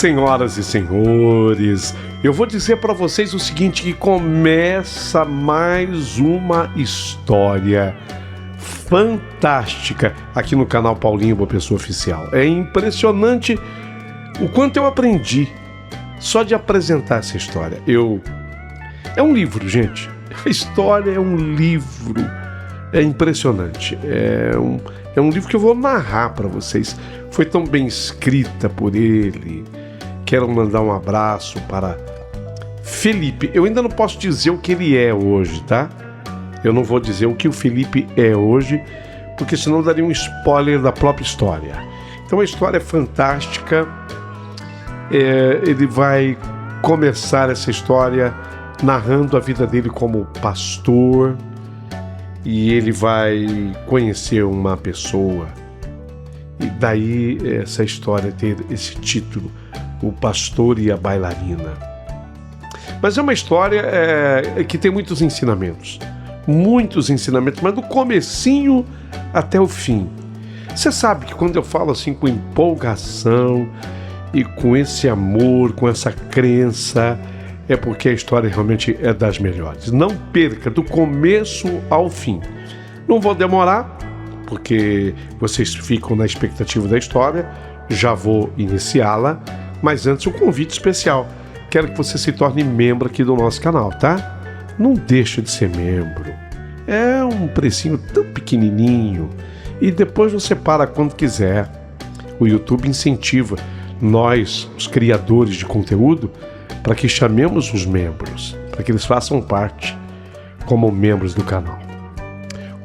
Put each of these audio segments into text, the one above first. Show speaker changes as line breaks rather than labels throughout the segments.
Senhoras e senhores, eu vou dizer para vocês o seguinte, que começa mais uma história fantástica aqui no canal Paulinho Boa Pessoa Oficial. É impressionante o quanto eu aprendi só de apresentar essa história. É um livro, gente. A história é um livro. É impressionante. É um livro que eu vou narrar para vocês. Foi tão bem escrita por ele. Quero mandar um abraço para Felipe. Eu ainda não posso dizer o que ele é hoje, tá? Eu não vou dizer o que o Felipe é hoje, porque senão daria um spoiler da própria história. Então a história é fantástica. Ele vai começar essa história narrando a vida dele como pastor, e ele vai conhecer uma pessoa, e daí essa história ter esse título, O Pastor e a Bailarina. Mas é uma história que tem muitos ensinamentos, mas do comecinho até o fim. Você sabe que quando eu falo assim com empolgação e com esse amor, com essa crença, é porque a história realmente é das melhores. Não perca do começo ao fim. Não vou demorar, porque vocês ficam na expectativa da história. Já vou iniciá-la, mas antes um convite especial. Quero que você se torne membro aqui do nosso canal, tá? Não deixa de ser membro. É um precinho tão pequenininho e depois você para quando quiser. O YouTube incentiva nós, os criadores de conteúdo, para que chamemos os membros, para que eles façam parte como membros do canal.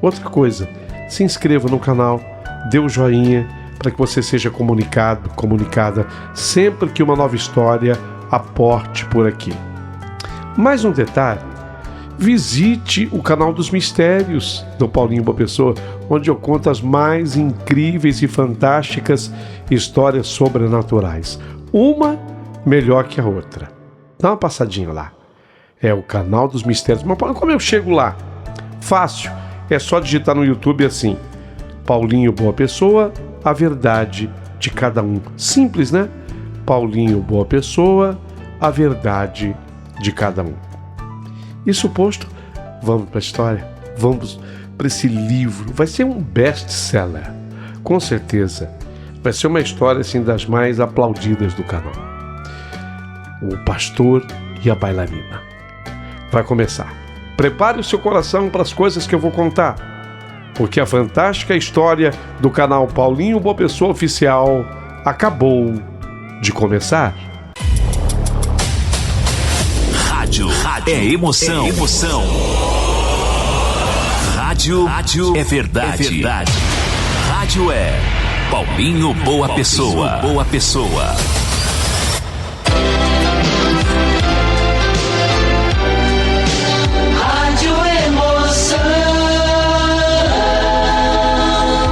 Outra coisa, se inscreva no canal, dê o joinha para que você seja comunicada sempre que uma nova história aporte por aqui. Mais um detalhe, visite o canal dos mistérios do Paulinho Boa Pessoa, onde eu conto as mais incríveis e fantásticas histórias sobrenaturais. Uma melhor que a outra. Dá uma passadinha lá. É o canal dos mistérios. Mas como eu chego lá? Fácil. É só digitar no YouTube assim: Paulinho Boa Pessoa, a verdade de cada um. Simples, né? Paulinho Boa Pessoa, a verdade de cada um. Isso posto, vamos para a história. Vamos para esse livro. Vai ser um best-seller. Com certeza. Vai ser uma história assim das mais aplaudidas do canal. O Pastor e a Bailarina. Vai começar. Prepare o seu coração para as coisas que eu vou contar, porque a fantástica história do canal Paulinho Boa Pessoa Oficial acabou de começar.
Rádio é emoção. Rádio é verdade. Rádio é Paulinho Boa Pessoa.
Rádio Emoção.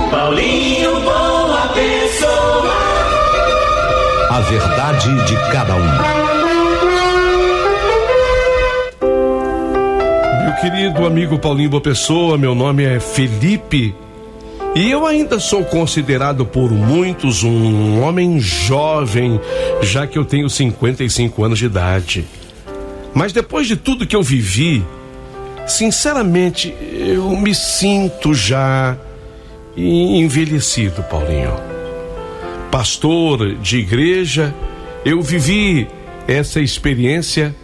Paulinho Boa Pessoa.
A verdade de cada um.
Meu querido amigo Paulinho Boa Pessoa, meu nome é Felipe e eu ainda sou considerado por muitos um homem jovem, já que eu tenho 55 anos de idade. Mas depois de tudo que eu vivi, sinceramente, eu me sinto já envelhecido, Paulinho. Pastor de igreja, eu vivi essa experiência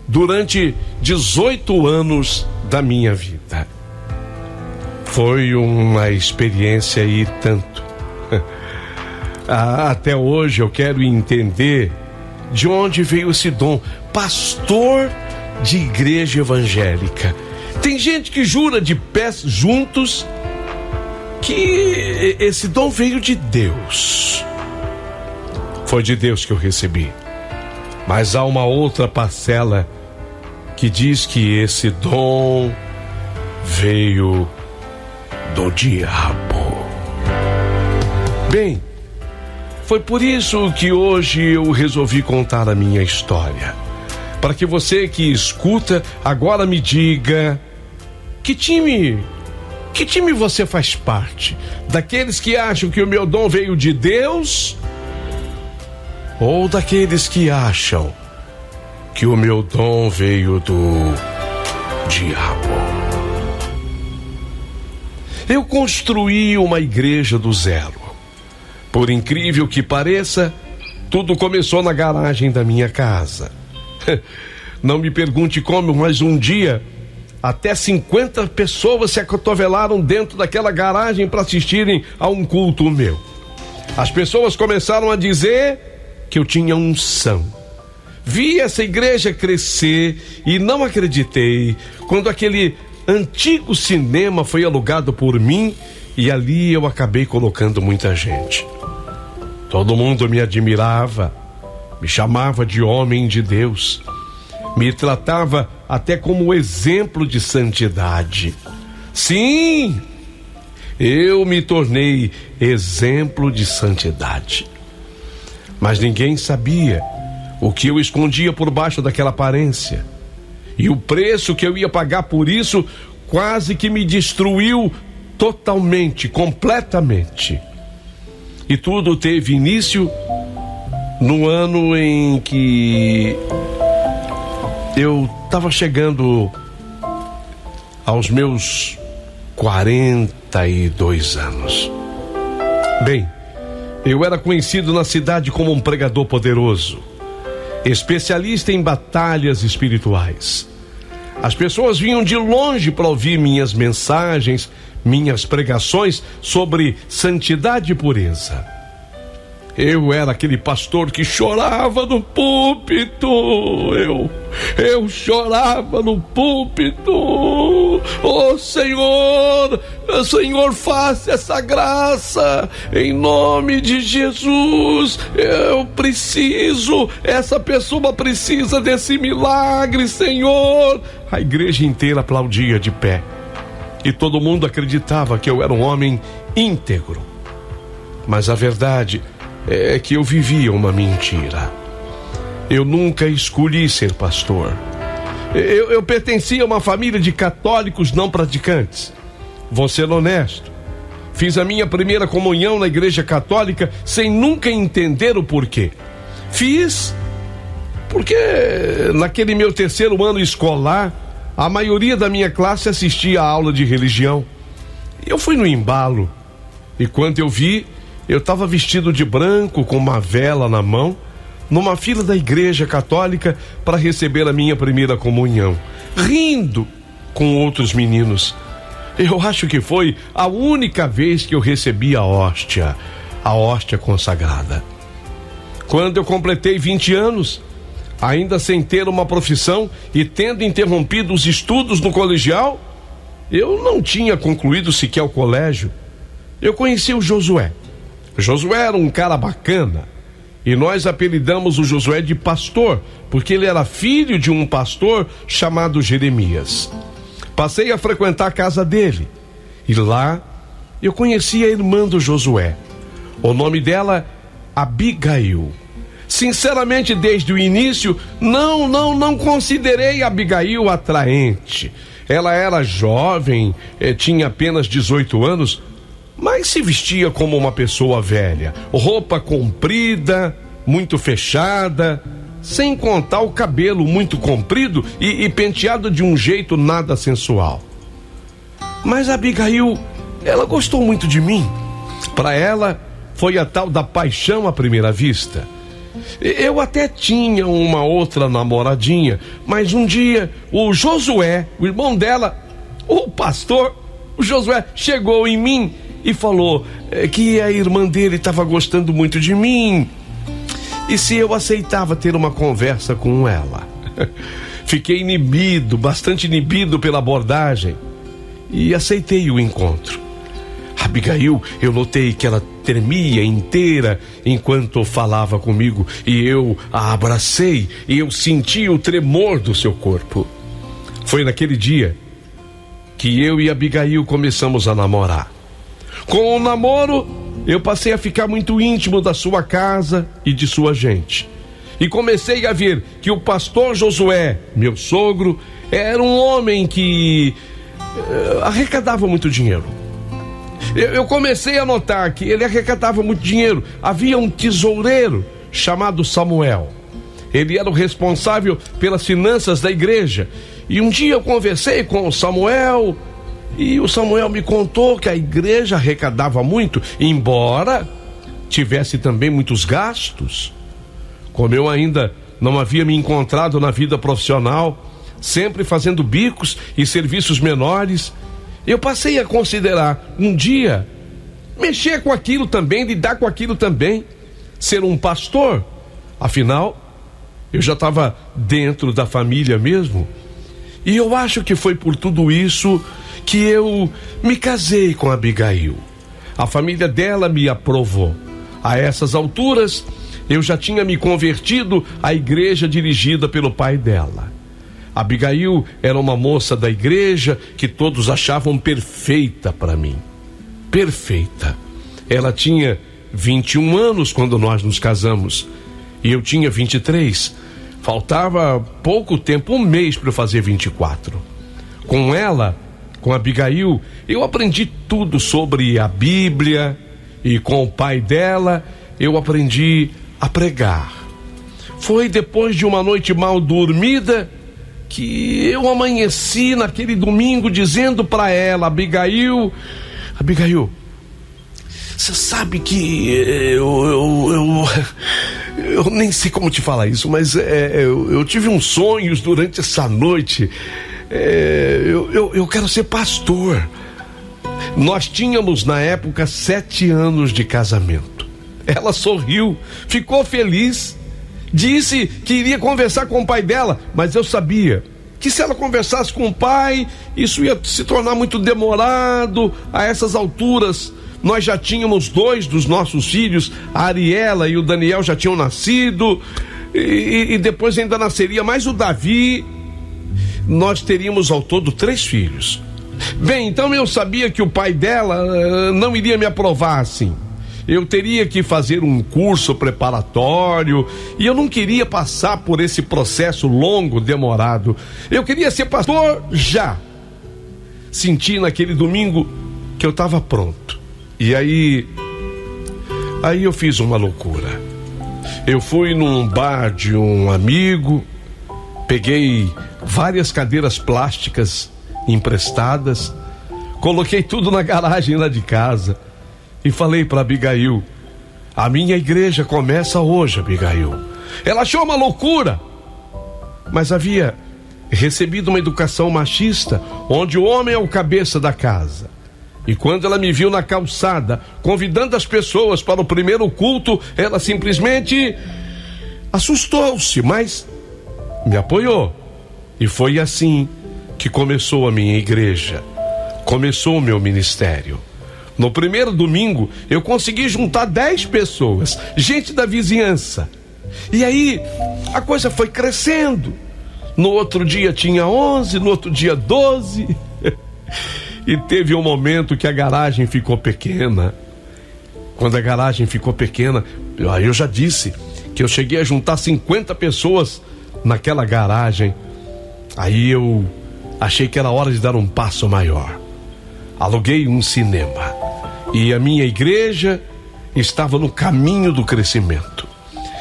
durante 18 anos da minha vida. Foi uma experiência e tanto. Até hoje eu quero entender de onde veio esse dom. Pastor de igreja evangélica. Tem gente que jura de pés juntos que esse dom veio de Deus. Foi de Deus que eu recebi. Mas há uma outra parcela que diz que esse dom veio do diabo. Bem, foi por isso que hoje eu resolvi contar a minha história. Para que você que escuta agora me diga que time você faz parte? Daqueles que acham que o meu dom veio de Deus? ou daqueles que acham que o meu dom veio do diabo. Eu construí uma igreja do zero. Por incrível que pareça, tudo começou na garagem da minha casa. Não me pergunte como, mas um dia até 50 pessoas se acotovelaram dentro daquela garagem para assistirem a um culto meu. As pessoas começaram a dizer que eu tinha unção. Vi essa igreja crescer e não acreditei quando aquele antigo cinema foi alugado por mim e ali eu acabei colocando muita gente. Todo mundo me admirava, me chamava de homem de Deus, me tratava até como exemplo de santidade. Sim, eu me tornei exemplo de santidade. Mas ninguém sabia o que eu escondia por baixo daquela aparência. E o preço que eu ia pagar por isso quase que me destruiu totalmente, completamente. E tudo teve início no ano em que eu estava chegando aos meus 42 anos. Bem, eu era conhecido na cidade como um pregador poderoso, especialista em batalhas espirituais. As pessoas vinham de longe para ouvir minhas mensagens, minhas pregações sobre santidade e pureza. Eu era aquele pastor que chorava no púlpito. Eu chorava no púlpito. Oh Senhor, faça essa graça em nome de Jesus. Eu preciso, essa pessoa precisa desse milagre, Senhor. A igreja inteira aplaudia de pé. E todo mundo acreditava que eu era um homem íntegro. Mas a verdade é que eu vivia uma mentira. Eu nunca escolhi ser pastor. Eu pertencia a uma família de católicos não praticantes. Vou ser honesto. Fiz a minha primeira comunhão na igreja católica sem nunca entender o porquê. Fiz porque naquele meu terceiro ano escolar, a maioria da minha classe assistia a aula de religião. Eu fui no embalo. E quando eu vi, eu estava vestido de branco com uma vela na mão, numa fila da igreja católica para receber a minha primeira comunhão, rindo com outros meninos. Eu acho que foi a única vez que eu recebi a hóstia consagrada. Quando eu completei 20 anos, ainda sem ter uma profissão e tendo interrompido os estudos no colegial, eu não tinha concluído sequer o colégio. Eu conheci o Josué. Josué era um cara bacana e nós apelidamos o Josué de pastor, porque ele era filho de um pastor chamado Jeremias. Passei a frequentar a casa dele e lá eu conheci a irmã do Josué. O nome dela, Abigail. Sinceramente, desde o início, não considerei Abigail atraente. Ela era jovem, tinha apenas 18 anos, mas se vestia como uma pessoa velha. Roupa comprida, muito fechada, sem contar o cabelo muito comprido e penteado de um jeito nada sensual. Mas Abigail, ela gostou muito de mim. Para ela, foi a tal da paixão à primeira vista. Eu até tinha uma outra namoradinha, mas um dia o Josué, o irmão dela, o pastor, o Josué chegou em mim e falou que a irmã dele estava gostando muito de mim e se eu aceitava ter uma conversa com ela. Fiquei bastante inibido pela abordagem e aceitei o encontro. Abigail, eu notei que ela tremia inteira enquanto falava comigo e eu a abracei e eu senti o tremor do seu corpo. Foi naquele dia que eu e Abigail começamos a namorar. Com o namoro, eu passei a ficar muito íntimo da sua casa e de sua gente. E comecei a ver que o pastor Josué, meu sogro, era um homem que arrecadava muito dinheiro. Eu comecei a notar que ele arrecadava muito dinheiro. Havia um tesoureiro chamado Samuel. Ele era o responsável pelas finanças da igreja. E um dia eu conversei com o Samuel, e o Samuel me contou que a igreja arrecadava muito, embora tivesse também muitos gastos. Como eu ainda não havia me encontrado na vida profissional, sempre fazendo bicos e serviços menores, eu passei a considerar um dia mexer com aquilo também, lidar com aquilo também, ser um pastor. Afinal, eu já estava dentro da família mesmo. E eu acho que foi por tudo isso que eu me casei com a Abigail. A família dela me aprovou. A essas alturas, eu já tinha me convertido à igreja dirigida pelo pai dela. Abigail era uma moça da igreja que todos achavam perfeita para mim. Perfeita. Ela tinha 21 anos quando nós nos casamos e eu tinha 23. Faltava pouco tempo, um mês para eu fazer 24. Com ela, com Abigail, eu aprendi tudo sobre a Bíblia, e com o pai dela eu aprendi a pregar. Foi depois de uma noite mal dormida que eu amanheci naquele domingo dizendo para ela: Abigail, você sabe que eu nem sei como te falar isso, mas eu tive uns sonhos durante essa noite. Eu quero ser pastor. Nós tínhamos na época 7 anos de casamento. Ela sorriu, ficou feliz, disse que iria conversar com o pai dela, mas eu sabia que se ela conversasse com o pai, isso ia se tornar muito demorado. A essas alturas, nós já tínhamos 2 dos nossos filhos, a Ariela e o Daniel já tinham nascido, e depois ainda nasceria mais o Davi. Nós teríamos ao todo 3 filhos. Bem, então eu sabia que o pai dela não iria me aprovar assim. Eu teria que fazer um curso preparatório e eu não queria passar por esse processo longo, demorado. Eu queria ser pastor já. Senti naquele domingo que eu estava pronto. E aí eu fiz uma loucura. Eu fui num bar de um amigo, peguei várias cadeiras plásticas emprestadas, coloquei tudo na garagem lá de casa e falei para Abigail: a minha igreja começa hoje, Abigail. Ela achou uma loucura, mas havia recebido uma educação machista, onde o homem é o cabeça da casa. E quando ela me viu na calçada, convidando as pessoas para o primeiro culto, ela simplesmente assustou-se, mas me apoiou. E foi assim que começou a minha igreja, começou o meu ministério. No primeiro domingo, eu consegui juntar 10 pessoas, gente da vizinhança. E aí, a coisa foi crescendo. No outro dia tinha 11, no outro dia 12. E teve um momento que a garagem ficou pequena. Quando a garagem ficou pequena, eu já disse que eu cheguei a juntar 50 pessoas naquela garagem. Aí eu achei que era hora de dar um passo maior. Aluguei um cinema e a minha igreja estava no caminho do crescimento.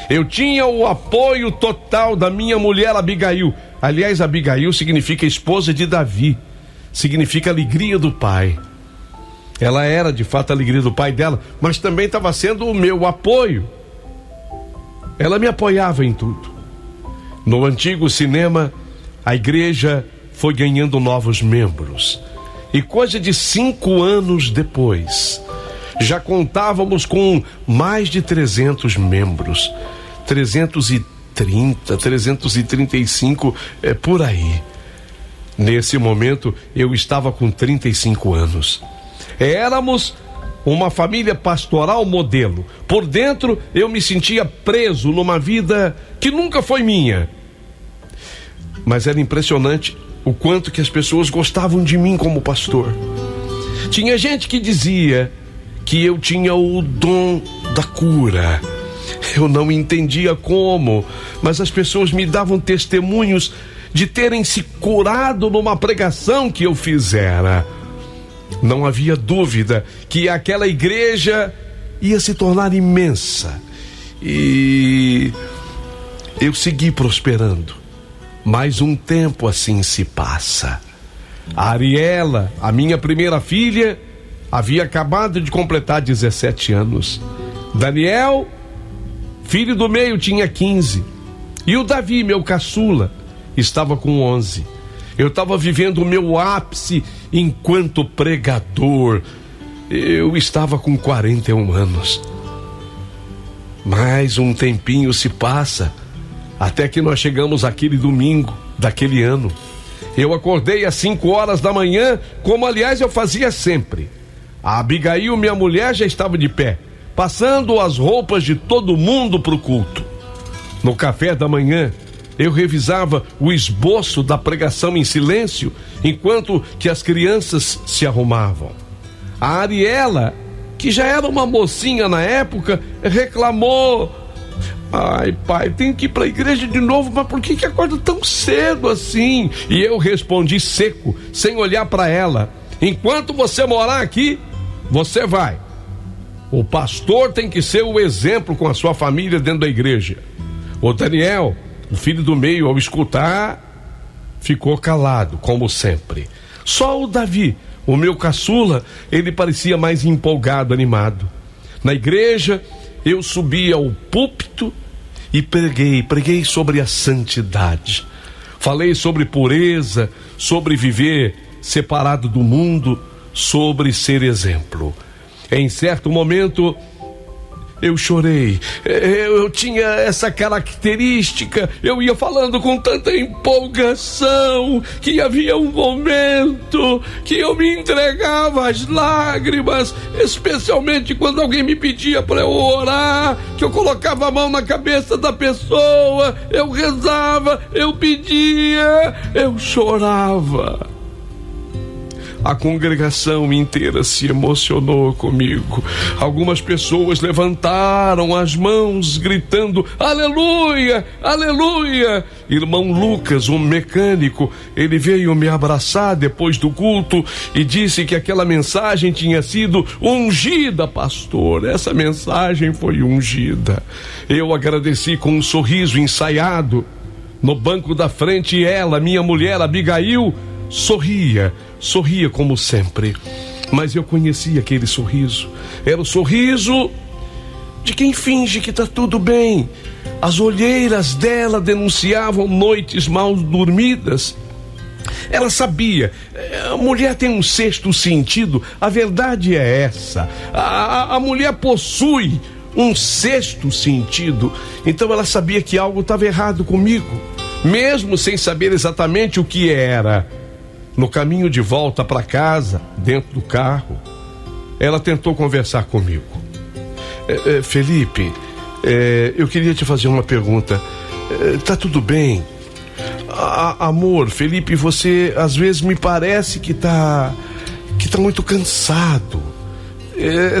Eu tinha o apoio total da minha mulher Abigail. Aliás, Abigail significa esposa de Davi, significa alegria do pai. Ela era de fato a alegria do pai dela, mas também estava sendo o meu apoio. Ela me apoiava em tudo. No antigo cinema, a igreja foi ganhando novos membros. E coisa de 5 anos depois, já contávamos com mais de 300 membros. 330, 335, por aí. Nesse momento, eu estava com 35 anos. Éramos uma família pastoral modelo. Por dentro, eu me sentia preso numa vida que nunca foi minha. Mas era impressionante o quanto que as pessoas gostavam de mim como pastor. Tinha gente que dizia que eu tinha o dom da cura. Eu não entendia como, mas as pessoas me davam testemunhos de terem se curado numa pregação que eu fizera. Não havia dúvida que aquela igreja ia se tornar imensa. e eu segui prosperando. Mais um tempo assim se passa. A Ariela, a minha primeira filha, havia acabado de completar 17 anos. Daniel, filho do meio, tinha 15. E o Davi, meu caçula, estava com 11. Eu estava vivendo o meu ápice enquanto pregador. Eu estava com 41 anos. Mais um tempinho se passa, até que nós chegamos àquele domingo daquele ano. Eu acordei às 5 horas da manhã, como aliás eu fazia sempre. A Abigail, minha mulher, já estava de pé, passando as roupas de todo mundo para o culto. No café da manhã, eu revisava o esboço da pregação em silêncio, enquanto que as crianças se arrumavam. A Ariela, que já era uma mocinha na época, reclamou: ai, pai, tenho que ir para a igreja de novo, mas por que acorda tão cedo assim? E eu respondi seco, sem olhar para ela: enquanto você morar aqui, você vai. O pastor tem que ser o exemplo com a sua família dentro da igreja. O Daniel, o filho do meio, ao escutar, ficou calado, como sempre. Só o Davi, o meu caçula, ele parecia mais empolgado, animado. Na igreja, eu subi ao púlpito e preguei sobre a santidade. Falei sobre pureza, sobre viver separado do mundo, sobre ser exemplo. Em certo momento, eu chorei. Eu tinha essa característica. Eu ia falando com tanta empolgação que havia um momento que eu me entregava às lágrimas, especialmente quando alguém me pedia para eu orar, que eu colocava a mão na cabeça da pessoa, eu rezava, eu pedia, eu chorava. A congregação inteira se emocionou comigo. Algumas pessoas levantaram as mãos gritando: aleluia, aleluia. Irmão Lucas, um mecânico, ele veio me abraçar depois do culto e disse que aquela mensagem tinha sido ungida, pastor. Essa mensagem foi ungida. Eu agradeci com um sorriso ensaiado. No banco da frente, ela, minha mulher Abigail, sorria como sempre, mas eu conhecia aquele sorriso. Era o sorriso de quem finge que está tudo bem. As olheiras dela denunciavam noites mal dormidas. Ela sabia, a mulher tem um sexto sentido, a verdade é essa. A mulher possui um sexto sentido, então ela sabia que algo estava errado comigo, mesmo sem saber exatamente o que era. No caminho de volta para casa, dentro do carro, ela tentou conversar comigo. Felipe, eu queria te fazer uma pergunta. Tá tudo bem? Amor, Felipe, você às vezes me parece que tá muito cansado.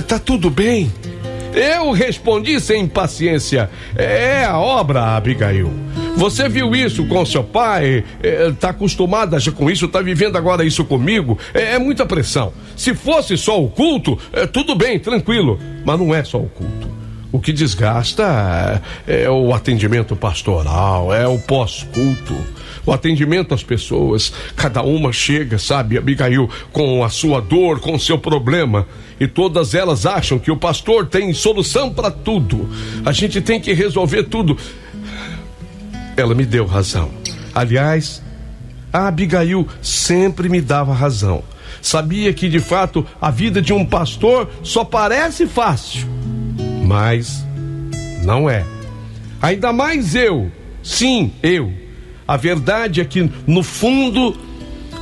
Tá tudo bem? Eu respondi sem paciência: é a obra, Abigail. Você viu isso com seu pai, tá acostumada já com isso, tá vivendo agora isso comigo, é muita pressão. Se fosse só o culto, tudo bem, tranquilo, mas não é só o culto. O que desgasta é o atendimento pastoral, é o pós-culto, o atendimento às pessoas. Cada uma chega, sabe, Abigail, com a sua dor, com o seu problema, e todas elas acham que o pastor tem solução para tudo. A gente tem que resolver tudo. Ela me deu razão. Aliás, a Abigail sempre me dava razão. Sabia que de fato a vida de um pastor só parece fácil, mas não é. Ainda mais eu. Sim, eu. A verdade é que no fundo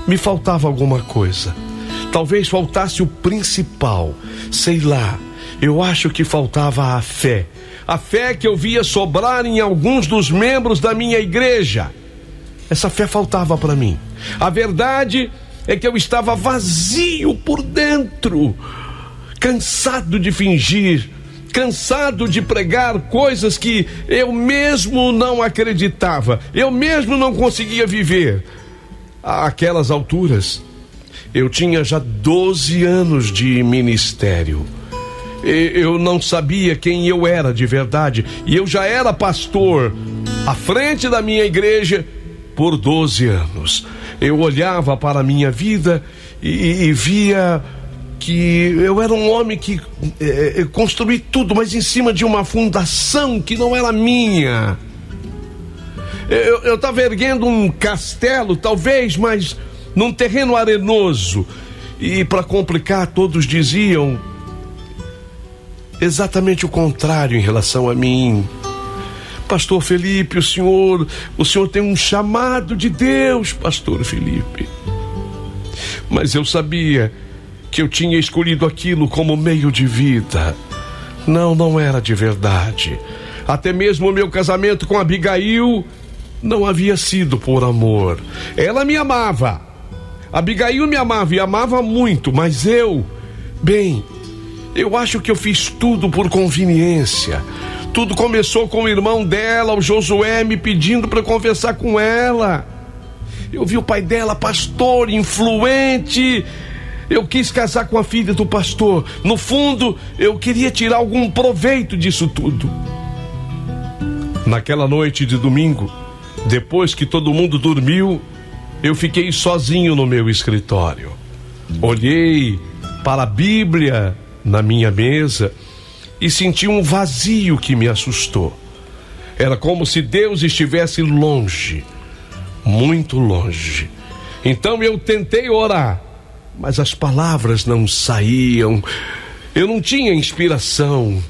me faltava alguma coisa. Talvez faltasse o principal. Sei lá, eu acho que faltava a fé. A fé que eu via sobrar em alguns dos membros da minha igreja. Essa fé faltava para mim. A verdade é que eu estava vazio por dentro, cansado de fingir, cansado de pregar coisas que eu mesmo não acreditava, eu mesmo não conseguia viver. Àquelas alturas, eu tinha já 12 anos de ministério. Eu não sabia quem eu era de verdade, e eu já era pastor à frente da minha igreja por 12 anos. Eu olhava para a minha vida e via que eu era um homem que construí tudo, mas em cima de uma fundação que não era minha. Eu estava erguendo um castelo, talvez, mas num terreno arenoso. E para complicar, todos diziam exatamente o contrário em relação a mim. Pastor Felipe, o senhor tem um chamado de Deus, Pastor Felipe. Mas eu sabia que eu tinha escolhido aquilo como meio de vida. Não era de verdade. Até mesmo o meu casamento com Abigail não havia sido por amor. Ela me amava. Abigail me amava e amava muito, mas eu acho que eu fiz tudo por conveniência. Tudo começou com o irmão dela, o Josué, me pedindo para conversar com ela. Eu vi o pai dela, pastor, influente. Eu quis casar com a filha do pastor. No fundo, eu queria tirar algum proveito disso tudo. Naquela noite de domingo, depois que todo mundo dormiu, eu fiquei sozinho no meu escritório. Olhei para a Bíblia na minha mesa e senti um vazio que me assustou. Era como se Deus estivesse longe, muito longe. Então eu tentei orar, mas as palavras não saíam. Eu não tinha inspiração.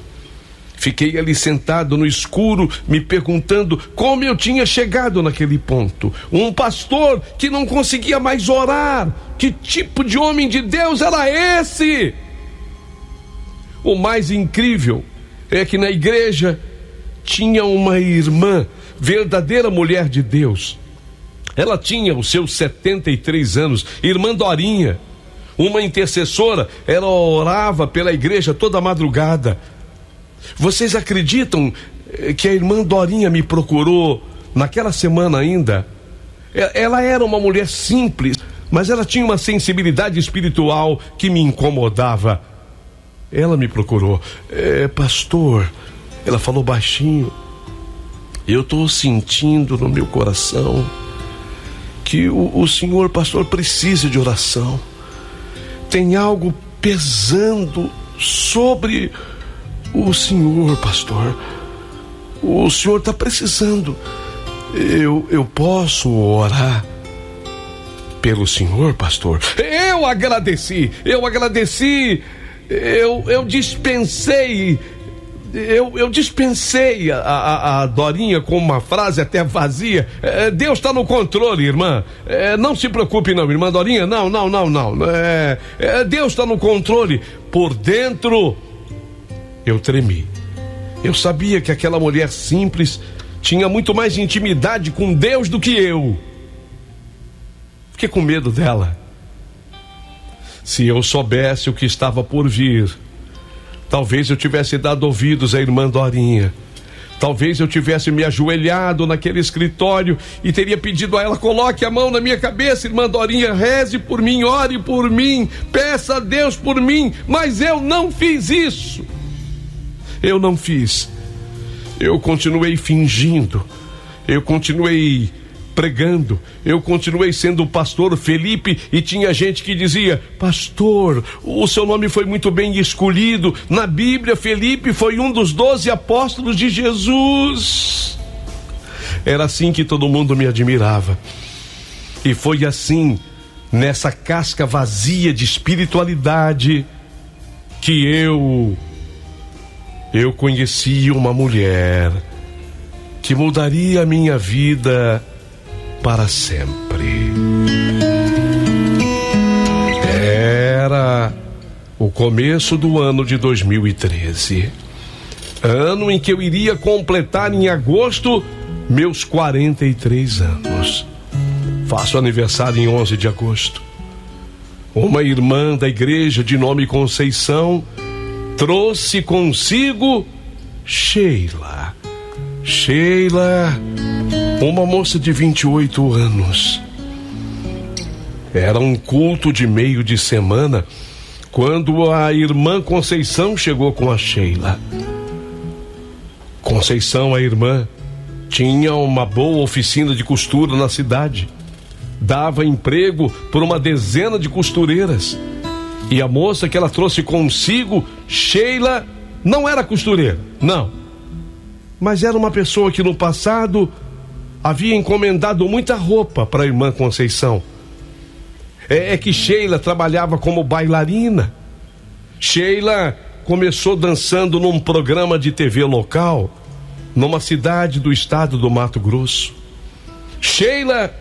Fiquei ali sentado no escuro, me perguntando como eu tinha chegado naquele ponto. Um pastor que não conseguia mais orar. Que tipo de homem de Deus era esse? O mais incrível é que na igreja tinha uma irmã, verdadeira mulher de Deus. Ela tinha os seus 73 anos, irmã Dorinha, uma intercessora. Ela orava pela igreja toda madrugada. Vocês acreditam que a irmã Dorinha me procurou naquela semana ainda? Ela era uma mulher simples, mas ela tinha uma sensibilidade espiritual que me incomodava. Ela me procurou. Pastor, ela falou baixinho, eu estou sentindo no meu coração que o senhor, pastor, precisa de oração. Tem algo pesando sobre o senhor, pastor. O senhor está precisando. Eu posso orar pelo senhor, pastor? Eu agradeci. Eu dispensei a Dorinha com uma frase até vazia. Deus está no controle, irmã. Não se preocupe não, irmã Dorinha. Não. Deus está no controle. Por dentro eu tremi. Eu sabia que aquela mulher simples tinha muito mais intimidade com Deus do que eu. Fiquei com medo dela. Se eu soubesse o que estava por vir, talvez eu tivesse dado ouvidos à irmã Dorinha. Talvez eu tivesse me ajoelhado naquele escritório e teria pedido a ela: coloque a mão na minha cabeça, irmã Dorinha, reze por mim, ore por mim, peça a Deus por mim. Mas eu não fiz isso. Eu não fiz. Eu continuei fingindo. Eu continuei pregando. Eu continuei sendo o pastor Felipe, e tinha gente que dizia: pastor, o seu nome foi muito bem escolhido. Na Bíblia, Felipe foi um dos 12 apóstolos de Jesus. Era assim que todo mundo me admirava. E foi assim, nessa casca vazia de espiritualidade, que eu conheci uma mulher que mudaria a minha vida para sempre. Era o começo do ano de 2013, ano em que eu iria completar em agosto meus 43 anos. Faço aniversário em 11 de agosto. Uma irmã da igreja de nome Conceição trouxe consigo Sheila, uma moça de 28 anos. Era um culto de meio de semana quando a irmã Conceição chegou com a Sheila. Conceição, a irmã, tinha uma boa oficina de costura na cidade. Dava emprego por uma dezena de costureiras. E a moça que ela trouxe consigo, Sheila, não era costureira, não. Mas era uma pessoa que no passado havia encomendado muita roupa para a irmã Conceição. É que Sheila trabalhava como bailarina. Sheila começou dançando num programa de TV local, numa cidade do estado do Mato Grosso. Sheila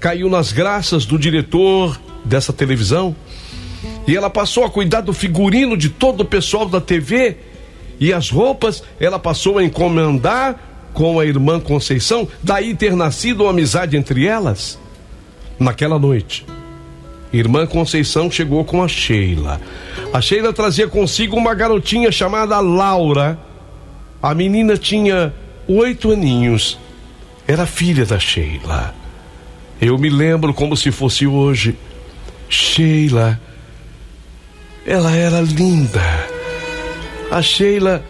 caiu nas graças do diretor dessa televisão e ela passou a cuidar do figurino de todo o pessoal da TV, e as roupas ela passou a encomendar com a irmã Conceição, daí ter nascido uma amizade entre elas. Naquela noite, irmã Conceição chegou com a Sheila. A Sheila trazia consigo uma garotinha chamada Laura. A menina tinha 8 aninhos. Era filha da Sheila. Eu me lembro como se fosse hoje. Sheila, ela era linda. A Sheila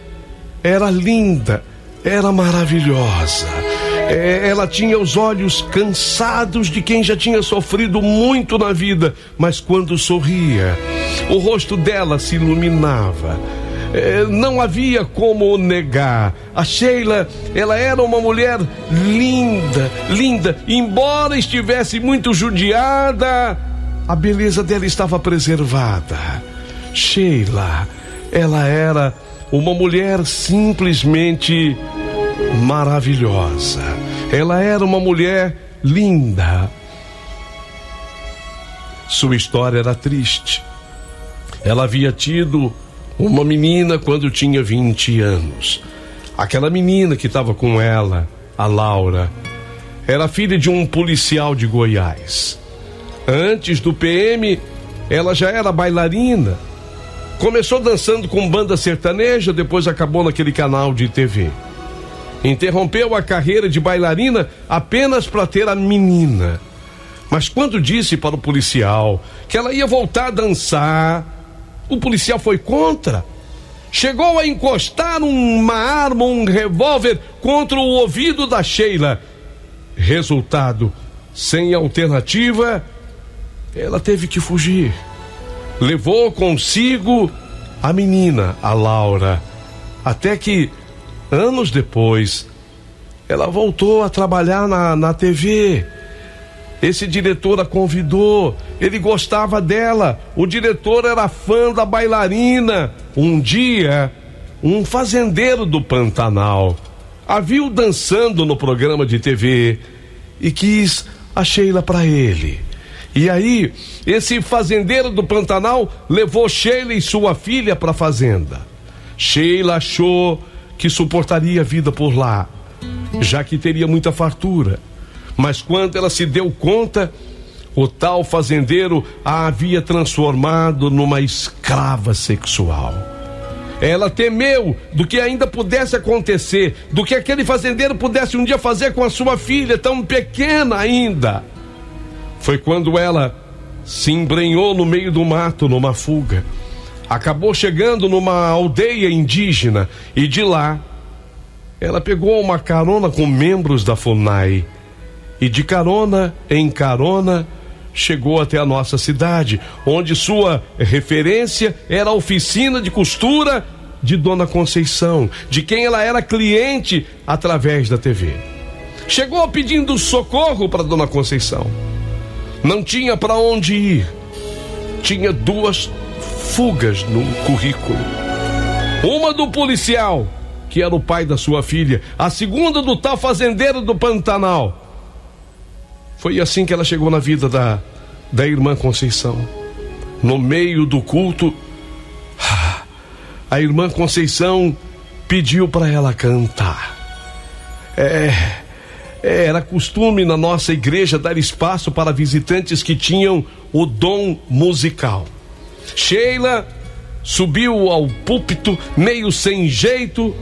era linda, era maravilhosa. Ela tinha os olhos cansados de quem já tinha sofrido muito na vida, mas quando sorria, o rosto dela se iluminava. Não havia como negar. A Sheila, ela era uma mulher linda, linda. Embora estivesse muito judiada, a beleza dela estava preservada. Sheila, ela era uma mulher simplesmente maravilhosa. Ela era uma mulher linda. Sua história era triste. Ela havia tido uma menina quando tinha 20 anos. Aquela menina que estava com ela, a Laura, era filha de um policial de Goiás. Antes do PM, ela já era bailarina. Começou dançando com banda sertaneja, depois acabou naquele canal de TV. Interrompeu a carreira de bailarina apenas para ter a menina. Mas quando disse para o policial que ela ia voltar a dançar, o policial foi contra. Chegou a encostar uma arma, um revólver, contra o ouvido da Sheila. Resultado, sem alternativa, ela teve que fugir. Levou consigo a menina, a Laura, até que, anos depois, ela voltou a trabalhar na TV. Esse diretor a convidou, ele gostava dela, o diretor era fã da bailarina. Um dia, um fazendeiro do Pantanal a viu dançando no programa de TV e quis a Sheila para ele. E aí, esse fazendeiro do Pantanal levou Sheila e sua filha para a fazenda. Sheila achou que suportaria a vida por lá, já que teria muita fartura. Mas quando ela se deu conta, o tal fazendeiro a havia transformado numa escrava sexual. Ela temeu do que ainda pudesse acontecer, do que aquele fazendeiro pudesse um dia fazer com a sua filha, tão pequena ainda. Foi quando ela se embrenhou no meio do mato numa fuga. Acabou chegando numa aldeia indígena e de lá ela pegou uma carona com membros da FUNAI. E de carona em carona chegou até a nossa cidade, onde sua referência era a oficina de costura de Dona Conceição, de quem ela era cliente através da TV. Chegou pedindo socorro para Dona Conceição. Não tinha para onde ir. Tinha 2 fugas no currículo. Uma do policial, que era o pai da sua filha. A segunda do tal fazendeiro do Pantanal. Foi assim que ela chegou na vida da irmã Conceição. No meio do culto, a irmã Conceição pediu para ela cantar. Era costume na nossa igreja dar espaço para visitantes que tinham o dom musical. Sheila subiu ao púlpito meio sem jeito,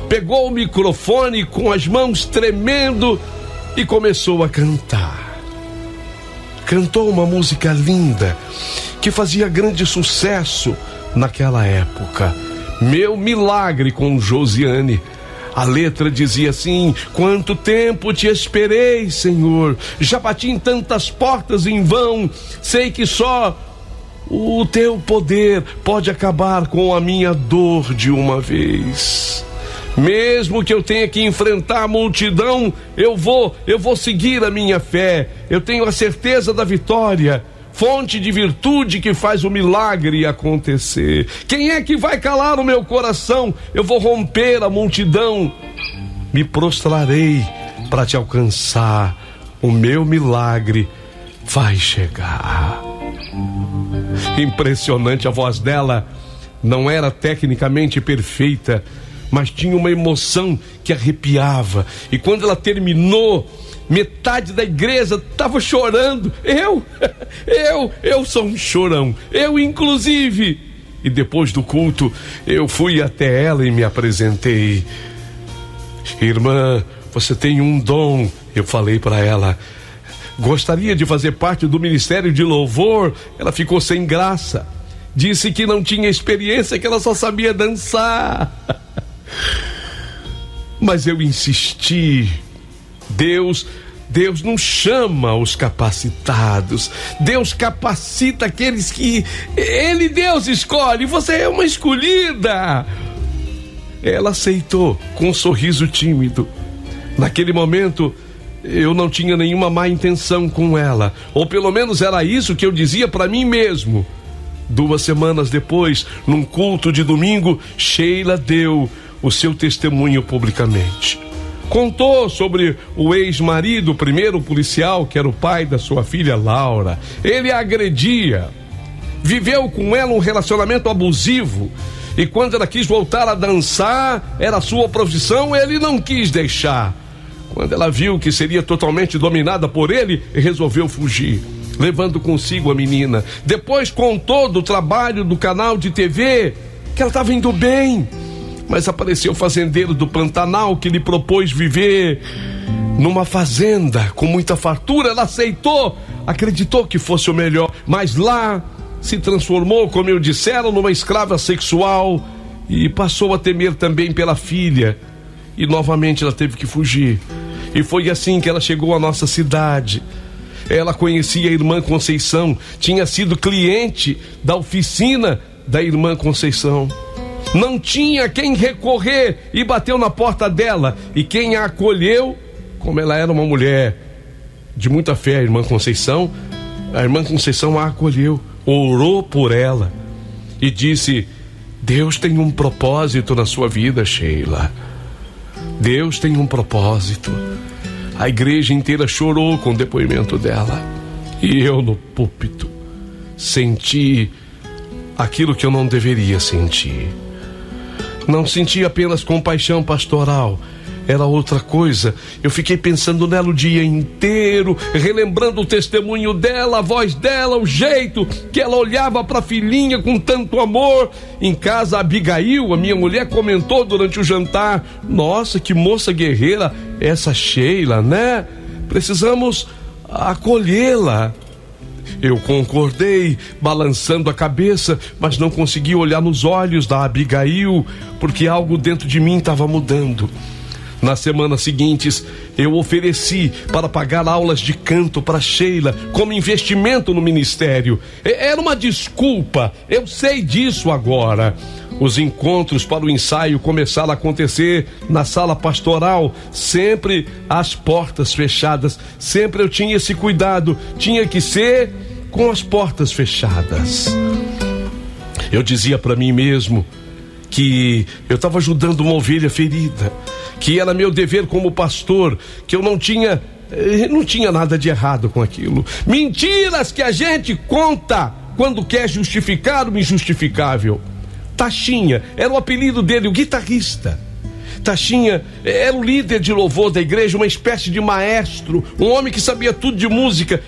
pegou o microfone com as mãos tremendo e começou a cantar. Cantou uma música linda que fazia grande sucesso naquela época. Meu Milagre, com Josiane. A letra dizia assim: quanto tempo te esperei, Senhor, já bati em tantas portas em vão, sei que só o teu poder pode acabar com a minha dor de uma vez. Mesmo que eu tenha que enfrentar a multidão, eu vou seguir a minha fé. Eu tenho a certeza da vitória, fonte de virtude que faz o milagre acontecer. Quem é que vai calar o meu coração? Eu vou romper a multidão, me prostrarei para te alcançar. O meu milagre vai chegar. Impressionante, a voz dela não era tecnicamente perfeita, mas tinha uma emoção que arrepiava. E quando ela terminou, metade da igreja estava chorando. Eu sou um chorão, eu inclusive. E depois do culto, eu fui até ela e me apresentei. Irmã, você tem um dom. Eu falei para ela, gostaria de fazer parte do ministério de louvor. Ela ficou sem graça, disse que não tinha experiência, que ela só sabia dançar. Mas eu insisti. Deus não chama os capacitados, Deus capacita aqueles que Deus escolhe. Você é uma escolhida. Ela aceitou com um sorriso tímido. Naquele momento eu não tinha nenhuma má intenção com ela, ou pelo menos era isso que eu dizia para mim mesmo. 2 semanas depois, num culto de domingo, Sheila deu o seu testemunho publicamente. Contou sobre o ex-marido, o primeiro policial, que era o pai da sua filha Laura. Ele a agredia, viveu com ela um relacionamento abusivo, e quando ela quis voltar a dançar, era a sua profissão, ele não quis deixar. Quando ela viu que seria totalmente dominada por ele, resolveu fugir, levando consigo a menina. Depois contou do trabalho do canal de TV, que ela estava indo bem, mas apareceu o fazendeiro do Pantanal que lhe propôs viver numa fazenda com muita fartura. Ela aceitou, acreditou que fosse o melhor, mas lá se transformou, como eu dissera, numa escrava sexual e passou a temer também pela filha. E novamente ela teve que fugir. E foi assim que ela chegou à nossa cidade. Ela conhecia a irmã Conceição, tinha sido cliente da oficina da irmã Conceição. Não tinha quem recorrer e bateu na porta dela. E quem a acolheu, como ela era uma mulher de muita fé, a irmã Conceição a acolheu, orou por ela e disse: Deus tem um propósito na sua vida, Sheila. Deus tem um propósito. A igreja inteira chorou com o depoimento dela. E eu no púlpito senti aquilo que eu não deveria sentir. Não senti apenas compaixão pastoral, era outra coisa. Eu fiquei pensando nela o dia inteiro, relembrando o testemunho dela, a voz dela, o jeito que ela olhava para a filhinha com tanto amor. Em casa, a Abigail, a minha mulher, comentou durante o jantar: nossa, que moça guerreira essa Sheila, né? Precisamos acolhê-la. Eu concordei, balançando a cabeça, mas não consegui olhar nos olhos da Abigail, porque algo dentro de mim estava mudando. Nas semanas seguintes, eu ofereci para pagar aulas de canto para Sheila como investimento no ministério. Era uma desculpa, eu sei disso agora. Os encontros para o ensaio começaram a acontecer na sala pastoral, sempre às portas fechadas. Sempre eu tinha esse cuidado, tinha que ser com as portas fechadas. Eu dizia para mim mesmo que eu estava ajudando uma ovelha ferida, que era meu dever como pastor, que eu não tinha nada de errado com aquilo. Mentiras que a gente conta quando quer justificar o injustificável. Taxinha era o apelido dele, o guitarrista. Taxinha era o líder de louvor da igreja, uma espécie de maestro, um homem que sabia tudo de música.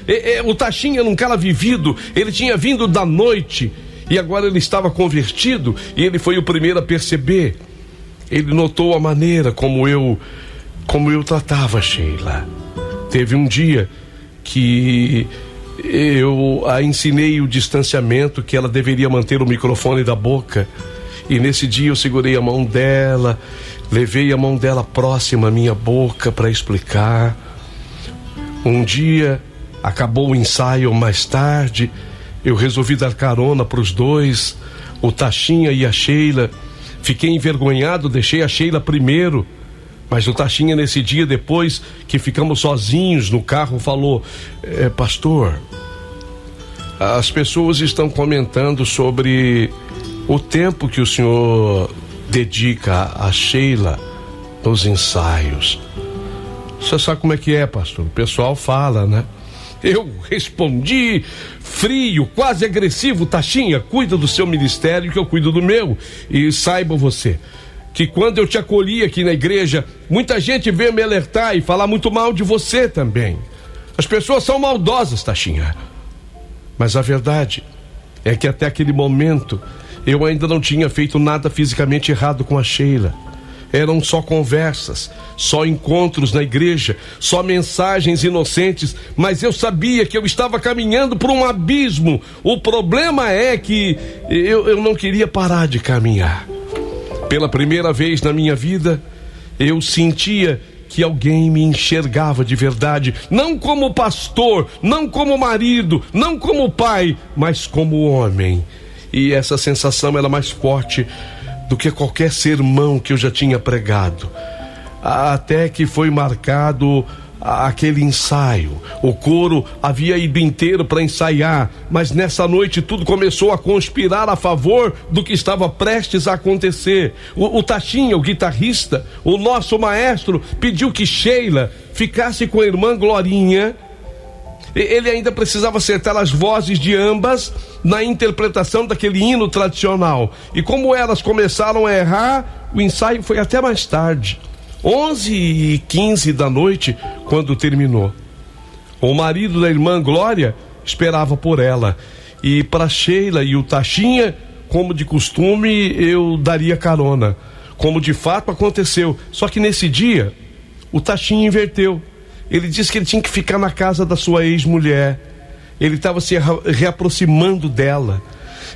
O Taxinha era um cara vivido, ele tinha vindo da noite e agora ele estava convertido, e ele foi o primeiro a perceber. Ele notou a maneira como eu tratava Sheila. Teve um dia que Eu a ensinei o distanciamento, que ela deveria manter o microfone da boca. E nesse dia eu segurei a mão dela, levei a mão dela próxima à minha boca para explicar. Um dia, acabou o ensaio mais tarde, eu resolvi dar carona para os dois, o Taxinha e a Sheila. Fiquei envergonhado, deixei a Sheila primeiro. Mas o Taxinha, nesse dia, depois que ficamos sozinhos no carro, falou: pastor, as pessoas estão comentando sobre o tempo que o senhor dedica a Sheila nos ensaios. Você sabe como é que é, pastor? O pessoal fala, né? Eu respondi frio, quase agressivo: Taxinha, cuida do seu ministério que eu cuido do meu. E saiba você que quando eu te acolhi aqui na igreja, muita gente veio me alertar e falar muito mal de você também. As pessoas são maldosas, Taxinha. Mas a verdade é que até aquele momento eu ainda não tinha feito nada fisicamente errado com a Sheila. Eram só conversas, só encontros na igreja, só mensagens inocentes, mas eu sabia que eu estava caminhando por um abismo. O problema é que eu não queria parar de caminhar. Pela primeira vez na minha vida, eu sentia que alguém me enxergava de verdade, não como pastor, não como marido, não como pai, mas como homem. E essa sensação era mais forte do que qualquer sermão que eu já tinha pregado. Até que foi marcado aquele ensaio. O coro havia ido inteiro para ensaiar, mas nessa noite tudo começou a conspirar a favor do que estava prestes a acontecer. O Taxinha, o guitarrista, o nosso maestro, pediu que Sheila ficasse com a irmã Glorinha. Ele ainda precisava acertar as vozes de ambas na interpretação daquele hino tradicional. E como elas começaram a errar, o ensaio foi até mais tarde, 11h15 da noite, quando terminou. O marido da irmã Glória esperava por ela. E para Sheila e o Taxinha, como de costume, eu daria carona, como de fato aconteceu. Só que nesse dia, o Taxinha inverteu. Ele disse que ele tinha que ficar na casa da sua ex-mulher. Ele estava se reaproximando dela.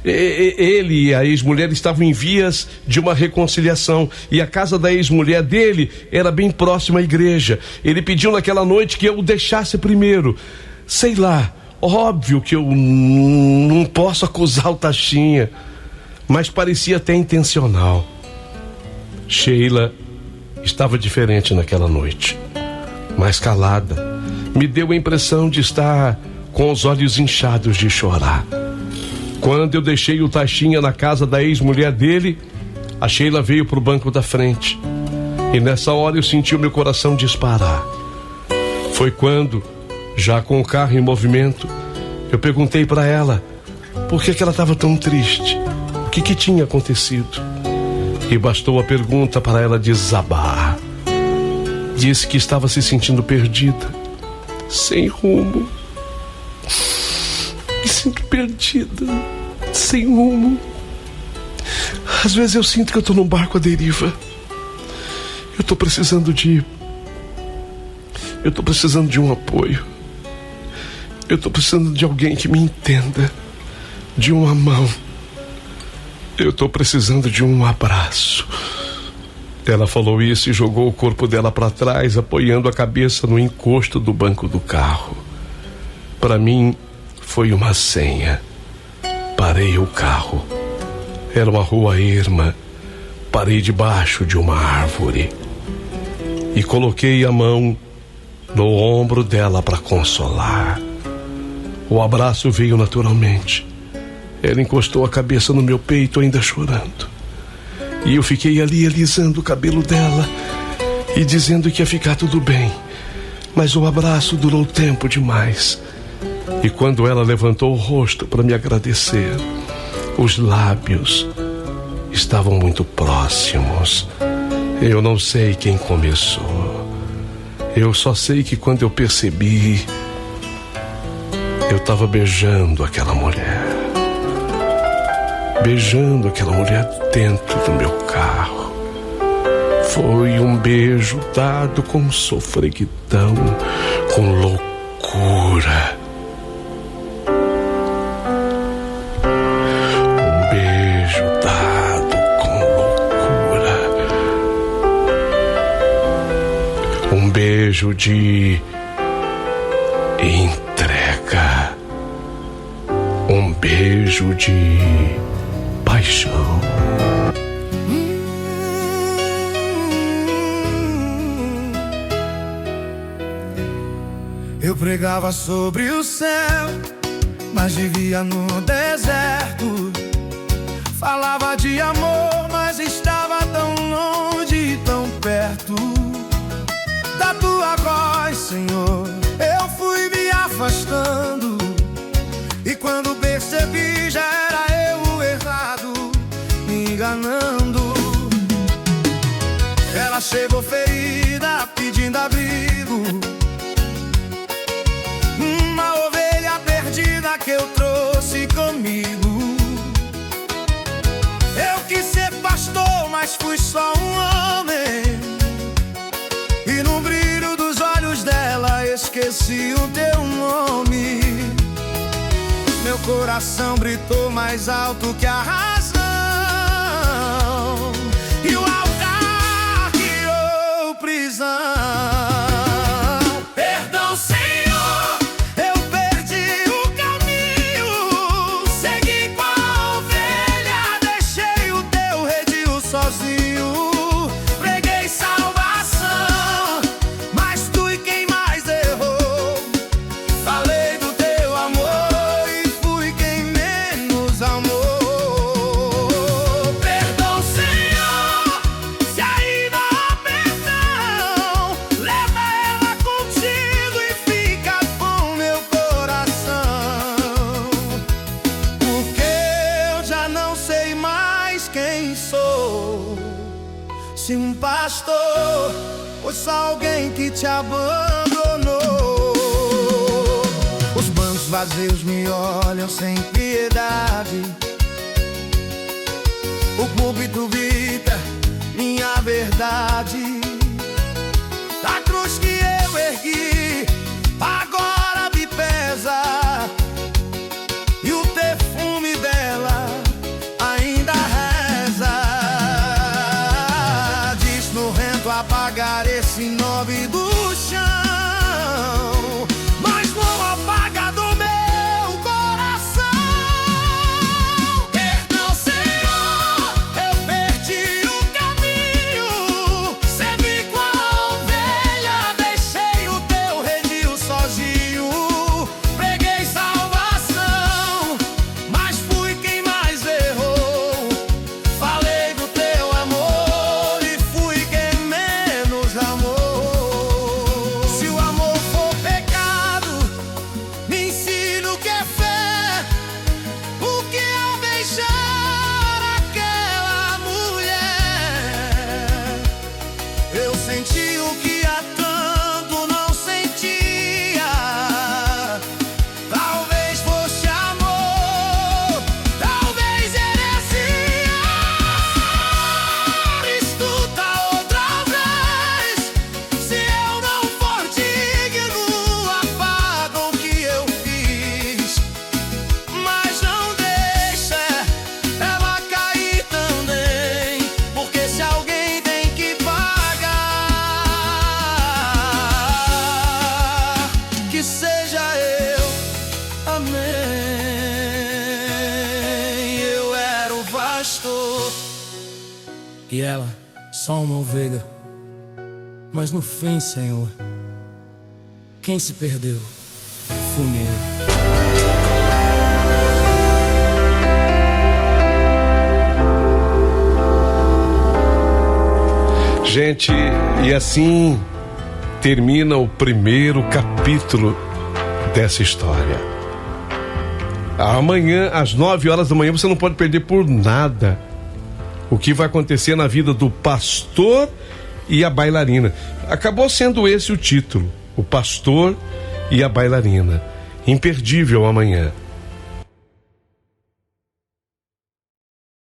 Ele e a ex-mulher estavam em vias de uma reconciliação, e a casa da ex-mulher dele era bem próxima à igreja. Ele pediu naquela noite que eu o deixasse primeiro. Sei lá, óbvio que eu não posso acusar o Taxinha, mas parecia até intencional. Sheila estava diferente naquela noite, mais calada. Me deu a impressão de estar com os olhos inchados de chorar. Quando eu deixei o Taxinha na casa da ex-mulher dele, a Sheila veio pro banco da frente. E nessa hora eu senti o meu coração disparar. Foi quando, já com o carro em movimento, eu perguntei para ela por que ela estava tão triste, o que tinha acontecido. E bastou a pergunta para ela desabar. Disse que estava se sentindo perdida, sem rumo. Me sinto perdida, sem rumo. Às vezes eu sinto que eu tô num barco à deriva. Eu tô precisando de um apoio. Eu tô precisando de alguém que me entenda, de uma mão. Eu tô precisando de um abraço. Ela falou isso e jogou o corpo dela para trás, apoiando a cabeça no encosto do banco do carro. Para mim, foi uma senha. Parei o carro. Era uma rua erma. Parei debaixo de uma árvore e coloquei a mão no ombro dela para consolar. O abraço veio naturalmente. Ela encostou a cabeça no meu peito, ainda chorando. E eu fiquei ali alisando o cabelo dela e dizendo que ia ficar tudo bem. Mas o abraço durou tempo demais. E quando ela levantou o rosto para me agradecer, os lábios estavam muito próximos. Eu não sei quem começou. Eu só sei que quando eu percebi, eu estava beijando aquela mulher. Beijando aquela mulher dentro do meu carro. Foi um beijo dado com sofreguidão, com loucura. beijo de entrega, um beijo de paixão.
Eu pregava sobre o céu, mas vivia no deserto. Falava de amor, mas estava tão longe e tão perto da tua voz, Senhor. Eu fui me afastando, e quando percebi já era eu o errado, me enganando. Ela chegou ferida, pedindo abrigo, uma ovelha perdida que eu trouxe comigo. Eu quis ser pastor, mas fui só um homem, e no brilho dos olhos dela esqueci o teu nome. Meu coração gritou mais alto que a razão, e o altar criou prisão. Se um pastor fosse alguém que te abandonou, os bancos vazios me olham sem piedade, o púlpito grita minha verdade. Da cruz que eu ergui agora me pesa, e o perfume dela ainda reza. Apagar esse nome do chão, mas não apaga do meu coração. Perdão, Senhor, eu perdi o caminho, servi com a ovelha, deixei o teu redil sozinho. Preguei salvação, mas fui quem mais errou. Falei do teu amor e fui quem menos amor. Se o amor for pecado, me ensina o que é fé, o que é beijar aquela mulher. Eu senti o que há tanto não sentia. Talvez fosse amor, talvez heresia. Escuta outra vez, se eu não for digno, apagam o que eu fiz, mas não deixa ela cair também, porque se alguém tem que pagar, que seja eu. Amém. Eu era o pastor e ela só uma ovelha, mas no fim, Senhor, quem se perdeu fui eu.
Gente, e assim termina o primeiro capítulo dessa história. Amanhã, às 9 horas da manhã, você não pode perder por nada o que vai acontecer na vida do pastor e a bailarina. Acabou sendo esse o título: o pastor e a bailarina. Imperdível amanhã.